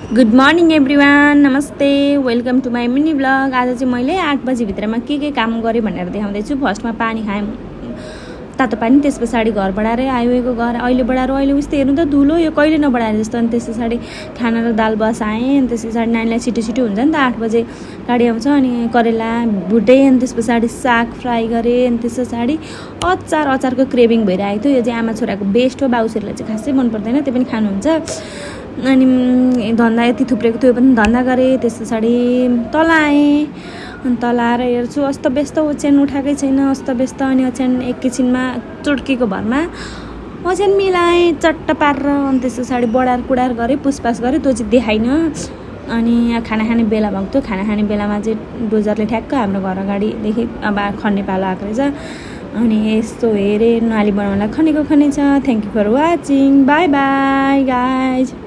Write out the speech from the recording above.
Good morning everyone, नमस्ते, welcome to my mini blog. आज चाहिँ मैले 8 बजीभित्रमा के काम गरेँ भनेर देखाउँदैछु। फर्स्टमा पानी खाएँ, तातो पानी, त्यस पछाडि घर बढाएरै आयो। घर अहिले बढाएर अहिले उस्तो हेर्नु त धुलो, यो कहिले नबढाएर जस्तो। अनि त्यस पछाडि खाना र दाल बसाएँ। अनि त्यस पछाडि नानीलाई छिटो हुन्छ नि त, 8 बजे गाडी आउँछ। अनि करेला भुटेँ, अनि त्यस पछाडि साग फ्राई गरेँ। अनि त्यस पछाडि अचारको क्रेभिङ भइरहेको थियो। यो चाहिँ आमा छोराको बेस्ट हो, बाउछोरीलाई चाहिँ खासै मन पर्दैन, त्यो पनि खानुहुन्छ। अनि धन्दा यति थुप्रेको थियो पनि धन्दा गरेँ। त्यस पछाडि तल आएँ। अनि तल आएर हेर्छु अस्तव्यस्त, ओछ्यान उठाएकै छैन, अस्तव्यस्त। अनि ओछ्यान एकैछिनमा चुड्कीको भरमा ओछ्यान मिलाएँ चट्ट पारेर। अनि त्यस पछाडि बढार कुडार गरेँ, पुसपास गरेँ, त्यो चाहिँ देखाइनँ। अनि खाना खाने बेला भएको थियो। खाना खाने बेलामा चाहिँ डोजरले ठ्याक्क हाम्रो घर अगाडिदेखि अब खन्ने पालो आएको रहेछ। अनि यस्तो हेरेँ, नाली बनाउनलाई खनेको छ। Thank you for watching, bye bye guys.